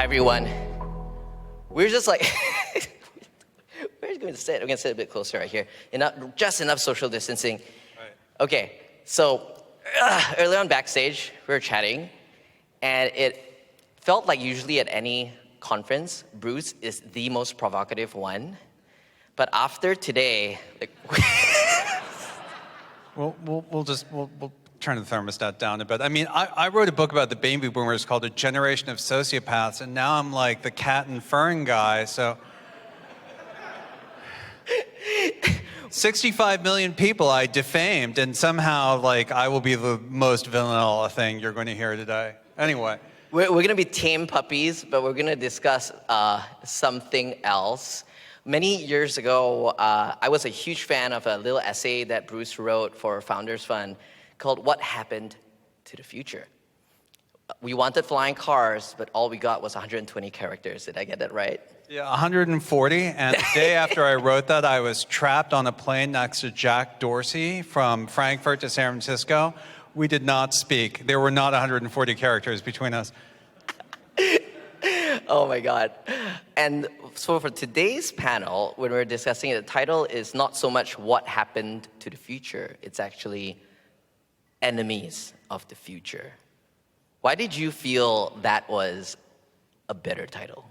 Hi, everyone. We're just like, where's going to sit? I'm going to sit a bit closer right here. Just enough social distancing. Right. Okay, so earlier on backstage, we were chatting, and it felt like usually at any conference, Bruce is the most provocative one. But after today, like, We'll turn the thermostat down a bit. I mean, I wrote a book about the baby boomers called A Generation of Sociopaths, and now I'm like the cat and fern guy, so. 65 million people I defamed, and somehow, like, I will be the most vanilla thing you're going to hear today. Anyway. we're going to be tame puppies, but we're going to discuss something else. Many years ago, I was a huge fan of a little essay that Bruce wrote for Founders Fund called What Happened to the Future. We wanted flying cars, but all we got was 120 characters. Did I get that right? Yeah, 140, and the day after I wrote that, I was trapped on a plane next to Jack Dorsey from Frankfurt to San Francisco. We did not speak. There were not 140 characters between us. Oh my God. And so for today's panel, when we're discussing it, the title is not so much what happened to the future, it's actually enemies of the future. Why did you feel that was a better title?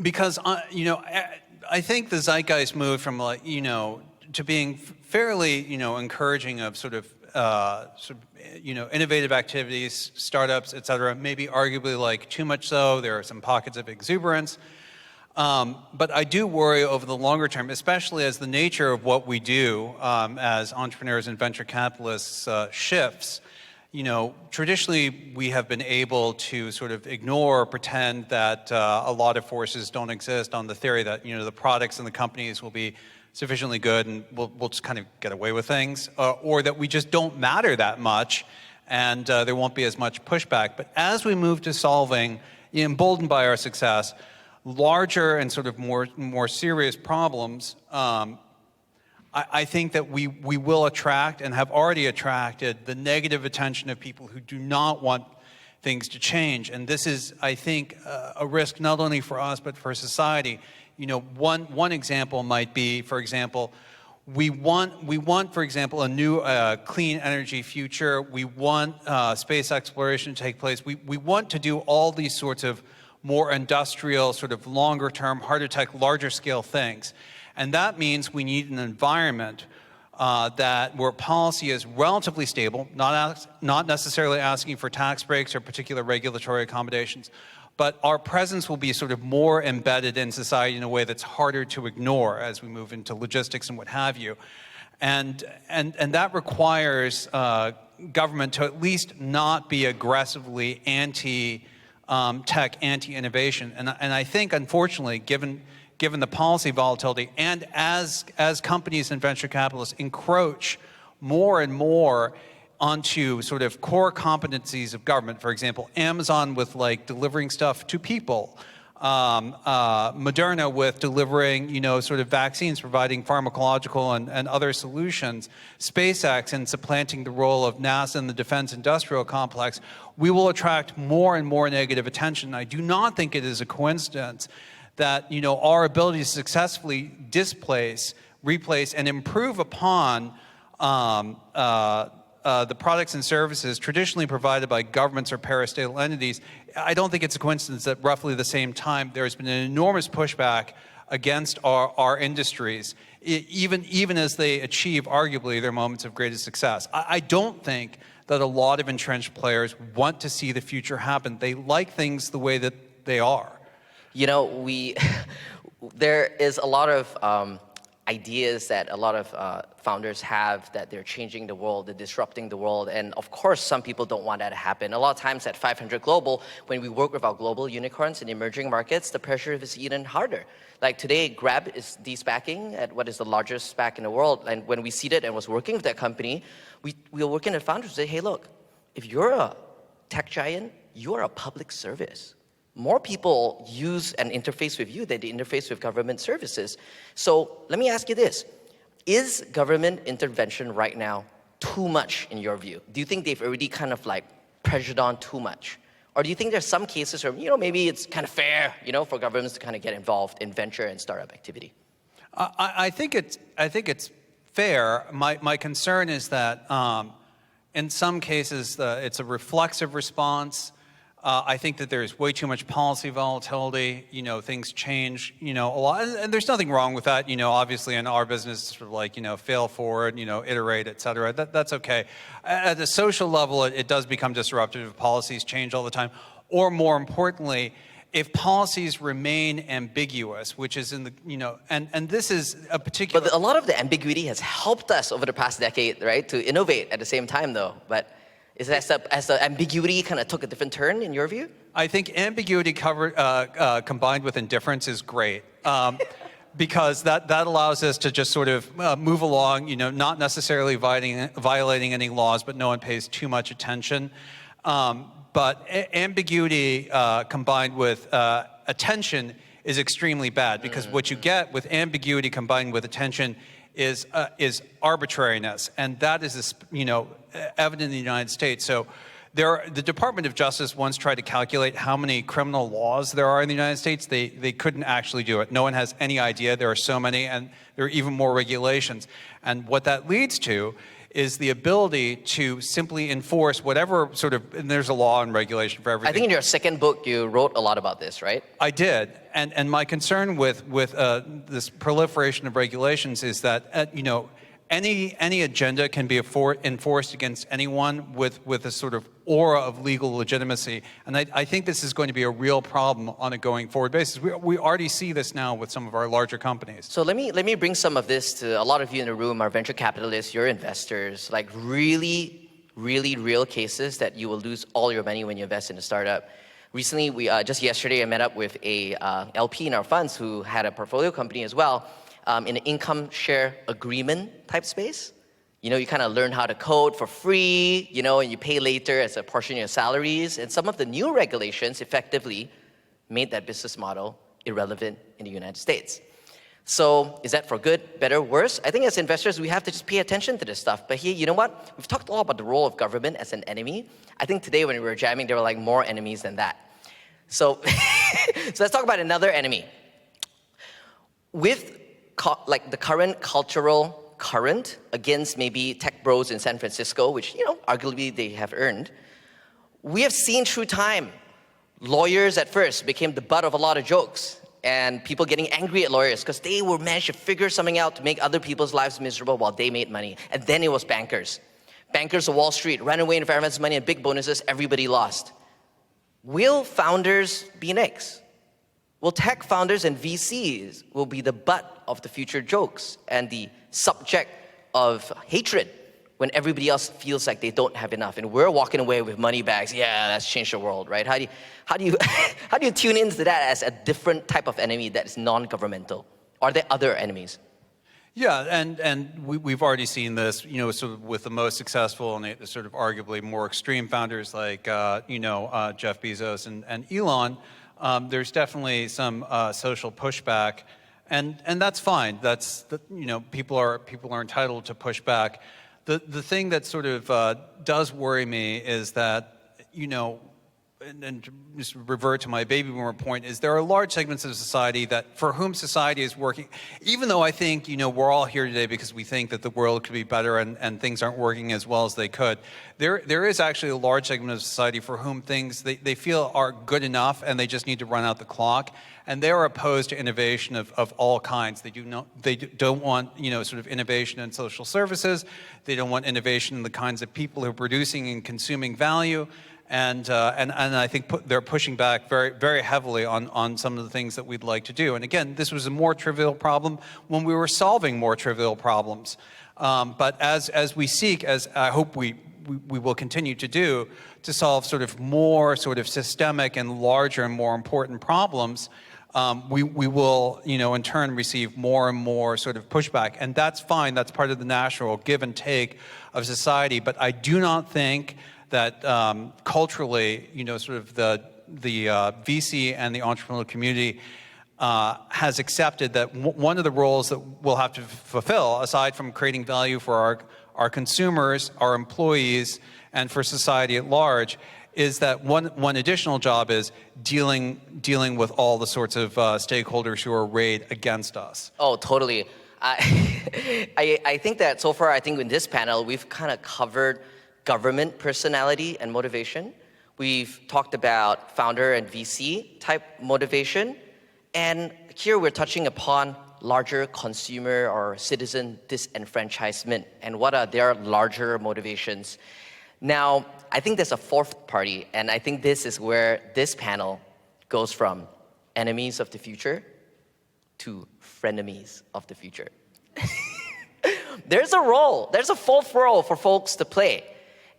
Because, I think the zeitgeist moved from, to being fairly, encouraging of innovative activities, startups, et cetera, maybe arguably too much so. There are some pockets of exuberance. But I do worry over the longer term, especially as the nature of what we do as entrepreneurs and venture capitalists shifts. Traditionally we have been able to sort of ignore or pretend that a lot of forces don't exist on the theory that, the products and the companies will be sufficiently good and we'll just kind of get away with things, or that we just don't matter that much and there won't be as much pushback. But as we move to solving, emboldened by our success, larger and sort of more serious problems, I think that we will attract and have already attracted the negative attention of people who do not want things to change. And this is, I think, a risk not only for us but for society. One example might be, for example, we want, for example, a new clean energy future. We want space exploration to take place. We want to do all these sorts of more industrial, sort of longer term, harder tech, larger scale things. And that means we need an environment where policy is relatively stable, not necessarily asking for tax breaks or particular regulatory accommodations, but our presence will be sort of more embedded in society in a way that's harder to ignore as we move into logistics and what have you. And that requires government to at least not be aggressively anti-tech, anti-innovation. And I think, unfortunately, given the policy volatility, and as companies and venture capitalists encroach more and more onto sort of core competencies of government, for example, Amazon with delivering stuff to people, Moderna with delivering, sort of vaccines, providing pharmacological and other solutions, SpaceX and supplanting the role of NASA in the defense industrial complex, we will attract more and more negative attention. I do not think it is a coincidence that our ability to successfully displace, replace, and improve upon the products and services traditionally provided by governments or parastatal entities, I don't think it's a coincidence that roughly the same time there's been an enormous pushback against our industries, even as they achieve arguably their moments of greatest success. I don't think that a lot of entrenched players want to see the future happen. They like things the way that they are. There is a lot of ideas that a lot of founders have that they're changing the world, they're disrupting the world, and of course some people don't want that to happen. A lot of times at 500 Global, when we work with our global unicorns in emerging markets, the pressure is even harder. Like today, Grab is de-SPACing at what is the largest SPAC in the world, and when we seeded and was working with that company, we were working at founders to say, hey look, if you're a tech giant, you're a public service. More people use and interface with you than they interface with government services. So let me ask you this. Is government intervention right now too much in your view? Do you think they've already kind of pressured on too much? Or do you think there's some cases where, maybe it's kind of fair, for governments to kind of get involved in venture and startup activity? I think it's fair. My concern is that in some cases it's a reflexive response. I think that there's way too much policy volatility. Things change, a lot, and there's nothing wrong with that. Obviously in our business, sort of like, fail forward, iterate, et cetera. That's okay. At the social level, it does become disruptive if policies change all the time. Or more importantly, if policies remain ambiguous, which is in the, and this is a particular... But a lot of the ambiguity has helped us over the past decade, right, to innovate at the same time, though. But is it as the ambiguity kind of took a different turn, in your view? I think ambiguity combined with indifference is great. Because that allows us to just sort of move along, not necessarily violating any laws, but no one pays too much attention. But ambiguity combined with attention is extremely bad, because what you get with ambiguity combined with attention is arbitrariness, and that is evident in the United States. So the Department of Justice once tried to calculate how many criminal laws there are in the United States. They couldn't actually do it. No one has any idea. There are so many, and there are even more regulations. And what that leads to is the ability to simply enforce whatever sort of, and there's a law and regulation for everything. I think in your second book, you wrote a lot about this, right? I did. And my concern with this proliferation of regulations is that, any agenda can be enforced against anyone with a sort of aura of legal legitimacy. And I think this is going to be a real problem on a going forward basis. We already see this now with some of our larger companies. So let me bring some of this to a lot of you in the room, our venture capitalists, your investors, like really, really real cases that you will lose all your money when you invest in a startup. Recently, just yesterday, I met up with a LP in our funds who had a portfolio company as well, in an income share agreement type space. You kind of learn how to code for free, and you pay later as a portion of your salaries. And some of the new regulations effectively made that business model irrelevant in the United States. So is that for good, better, worse? I think as investors, we have to just pay attention to this stuff. But here, you know what? We've talked a lot about the role of government as an enemy. I think today when we were jamming, there were like more enemies than that. So, so let's talk about another enemy. With the current cultural current against maybe tech bros in San Francisco, which, arguably they have earned, we have seen through time, lawyers at first became the butt of a lot of jokes, and people getting angry at lawyers because they were managed to figure something out to make other people's lives miserable while they made money. And then it was bankers. Bankers of Wall Street ran away in fair amounts of money and big bonuses, everybody lost. Will founders be next? Well, tech founders and VCs will be the butt of the future jokes and the subject of hatred when everybody else feels like they don't have enough, and we're walking away with money bags. Yeah, that's changed the world, right? How do you tune into that as a different type of enemy that is non-governmental? Are there other enemies? Yeah, and we've already seen this, sort of with the most successful and the sort of arguably more extreme founders like, Jeff Bezos and Elon. There's definitely some social pushback, and that's fine. People are entitled to push back. The thing that sort of does worry me is that, and to just revert to my baby boomer point, is there are large segments of society that for whom society is working, even though I think, we're all here today because we think that the world could be better and things aren't working as well as they could. There is actually a large segment of society for whom things they feel are good enough and they just need to run out the clock. And they are opposed to innovation of all kinds. They don't want, sort of innovation in social services. They don't want innovation in the kinds of people who are producing and consuming value. And I think they're pushing back very, very heavily on some of the things that we'd like to do. And again, this was a more trivial problem when we were solving more trivial problems. But as we seek, as I hope we will continue to do, to solve sort of more sort of systemic and larger and more important problems, we will, in turn, receive more and more sort of pushback. And that's fine. That's part of the natural give and take of society. But I do not think that culturally, sort of the VC and the entrepreneurial community has accepted that one of the roles that we'll have to fulfill, aside from creating value for our consumers, our employees, and for society at large, is that one additional job is dealing with all the sorts of stakeholders who are arrayed against us. Oh, totally. I think that so far, I think in this panel, we've kind of covered government personality and motivation. We've talked about founder and VC type motivation. And here we're touching upon larger consumer or citizen disenfranchisement and what are their larger motivations. Now, I think there's a fourth party, and I think this is where this panel goes from enemies of the future to frenemies of the future. There's a fourth role for folks to play.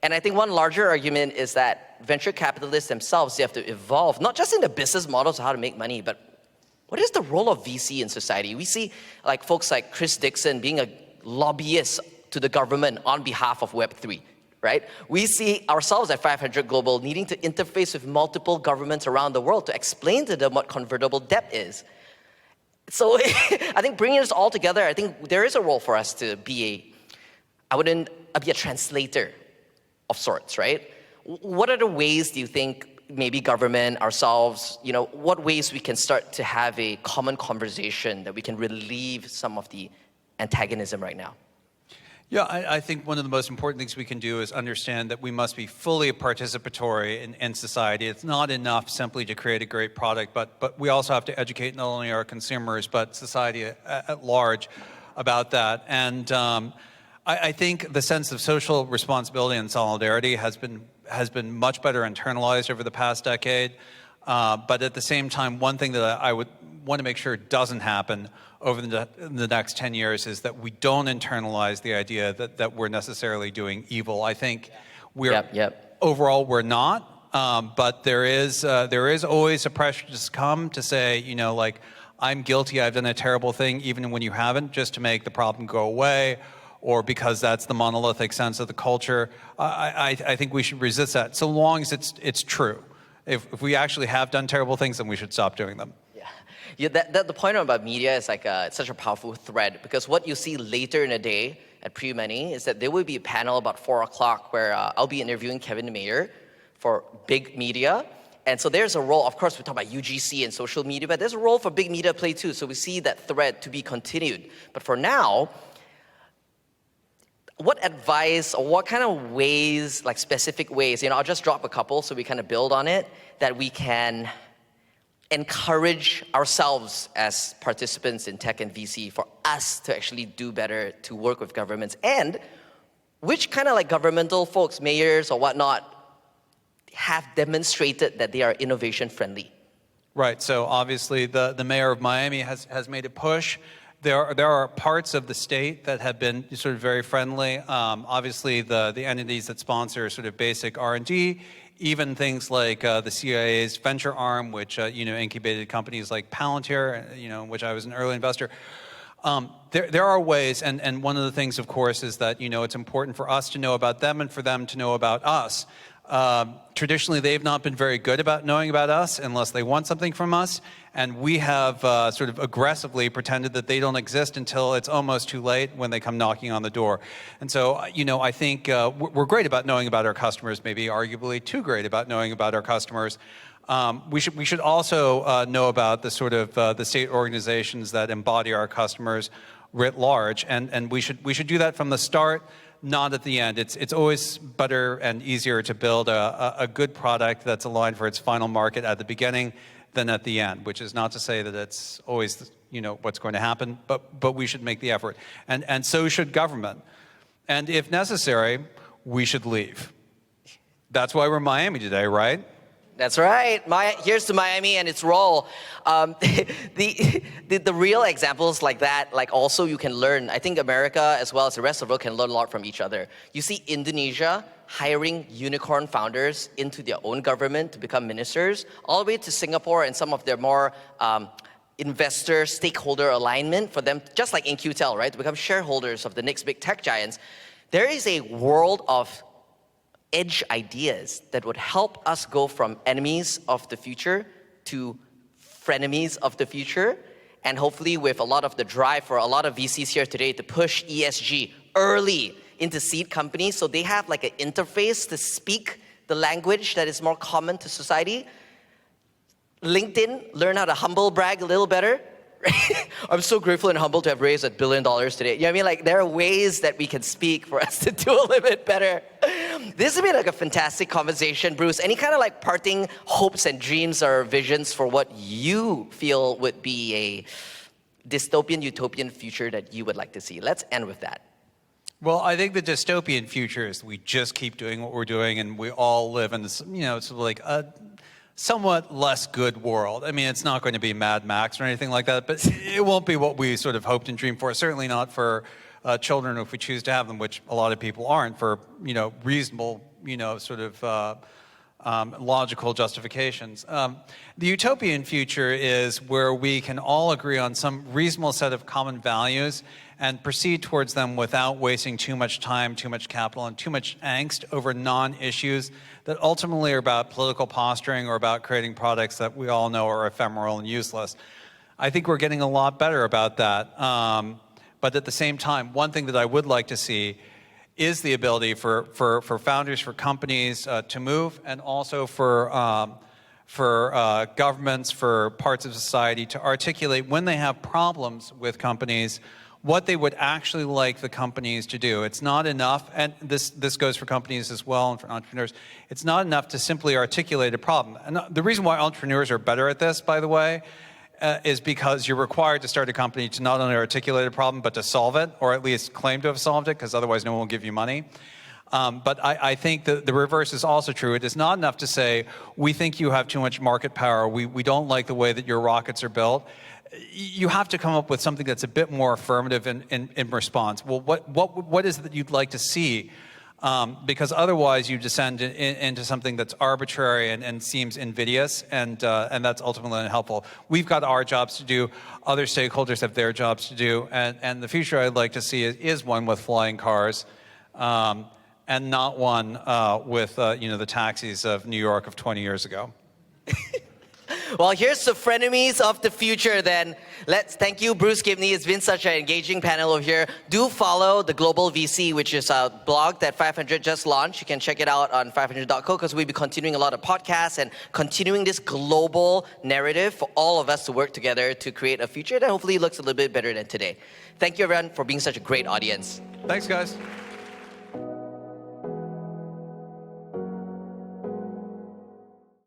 And I think one larger argument is that venture capitalists themselves, they have to evolve, not just in the business models of how to make money, but what is the role of VC in society? We see like folks like Chris Dixon being a lobbyist to the government on behalf of Web3, right? We see ourselves at 500 Global needing to interface with multiple governments around the world to explain to them what convertible debt is. So I think bringing this all together, I think there is a role for us to be a translator of sorts, right? What are the ways do you think maybe government, ourselves, what ways we can start to have a common conversation that we can relieve some of the antagonism right now? Yeah, I think one of the most important things we can do is understand that we must be fully participatory in society. It's not enough simply to create a great product, but we also have to educate not only our consumers, but society at large about that. And I think the sense of social responsibility and solidarity has been much better internalized over the past decade. But at the same time, one thing that I would want to make sure doesn't happen over the next 10 years is that we don't internalize the idea that we're necessarily doing evil. I think overall we're not, but there is always a pressure to come to say, like, I'm guilty, I've done a terrible thing, even when you haven't, just to make the problem go away, or because that's the monolithic sense of the culture. I think we should resist that, so long as it's true. If we actually have done terrible things, then we should stop doing them. Yeah, the point about media is like it's such a powerful thread, because what you see later in the day at Pre-Money is that there will be a panel about 4 o'clock where I'll be interviewing Kevin Mayer for big media. And so there's a role, of course we talk about UGC and social media, but there's a role for big media to play too. So we see that thread to be continued. But for now, what advice or what kind of ways, like specific ways, I'll just drop a couple so we kind of build on it, that we can encourage ourselves as participants in tech and VC for us to actually do better to work with governments, and which kind of like governmental folks, mayors or whatnot, have demonstrated that they are innovation friendly. Right, so obviously the mayor of Miami has made a push. There are parts of the state that have been sort of very friendly. Obviously the entities that sponsor sort of basic R&D, even things like the CIA's venture arm, which incubated companies like Palantir, which I was an early investor. There are ways, and one of the things, of course, is that it's important for us to know about them and for them to know about us. Traditionally, they've not been very good about knowing about us unless they want something from us, and we have sort of aggressively pretended that they don't exist until it's almost too late when they come knocking on the door. And so, I think we're great about knowing about our customers, maybe arguably too great about knowing about our customers. We should also know about the sort of the state organizations that embody our customers writ large, and we should do that from the start, not at the end. It's always better and easier to build a good product that's aligned for its final market at the beginning than at the end, which is not to say that it's always what's going to happen, but we should make the effort. And so should government. And if necessary, we should leave. That's why we're in Miami today, right? That's right. Here's to Miami and its role. The real examples like that, like also you can learn. I think America as well as the rest of the world can learn a lot from each other. You see Indonesia hiring unicorn founders into their own government to become ministers, all the way to Singapore and some of their more investor stakeholder alignment for them, just like in QTEL, right, to become shareholders of the next big tech giants. There is a world of edge ideas that would help us go from enemies of the future to frenemies of the future, and hopefully with a lot of the drive for a lot of VCs here today to push ESG early into seed companies so they have like an interface to speak the language that is more common to society. LinkedIn, learn how to humble brag a little better. I'm so grateful and humbled to have raised $1 billion today. You know what I mean? Like, there are ways that we can speak for us to do a little bit better. This has been like a fantastic conversation, Bruce. Any kind of like parting hopes and dreams or visions for what you feel would be a dystopian, utopian future that you would like to see? Let's end with that. Well, I think the dystopian future is we just keep doing what we're doing and we all live in this, sort of like a somewhat less good world. I mean, it's not going to be Mad Max or anything like that, but it won't be what we sort of hoped and dreamed for. Certainly not for children if we choose to have them, which a lot of people aren't for, reasonable, sort of logical justifications. The utopian future is where we can all agree on some reasonable set of common values and proceed towards them without wasting too much time, too much capital, and too much angst over non-issues that ultimately are about political posturing or about creating products that we all know are ephemeral and useless. I think we're getting a lot better about that. But at the same time, one thing that I would like to see is the ability for founders, for companies to move, and also for governments, for parts of society to articulate when they have problems with companies, what they would actually like the companies to do. It's not enough, and this goes for companies as well and for entrepreneurs, it's not enough to simply articulate a problem. And the reason why entrepreneurs are better at this, by the way, is because you're required to start a company to not only articulate a problem, but to solve it, or at least claim to have solved it, because otherwise no one will give you money. But I think the reverse is also true. It is not enough to say, we think you have too much market power, we don't like the way that your rockets are built. You have to come up with something that's a bit more affirmative in response. Well, what is it that you'd like to see? Because otherwise you descend into something that's arbitrary and seems invidious, and that's ultimately unhelpful. We've got our jobs to do, other stakeholders have their jobs to do, and the future I'd like to see is one with flying cars, and not one with the taxis of New York of 20 years ago. Well, here's the frenemies of the future then. Let's thank you, Bruce Gibney. It's been such an engaging panel over here. Do follow the Global VC, which is a blog that 500 just launched. You can check it out on 500.co because we'll be continuing a lot of podcasts and continuing this global narrative for all of us to work together to create a future that hopefully looks a little bit better than today. Thank you, everyone, for being such a great audience. Thanks, guys.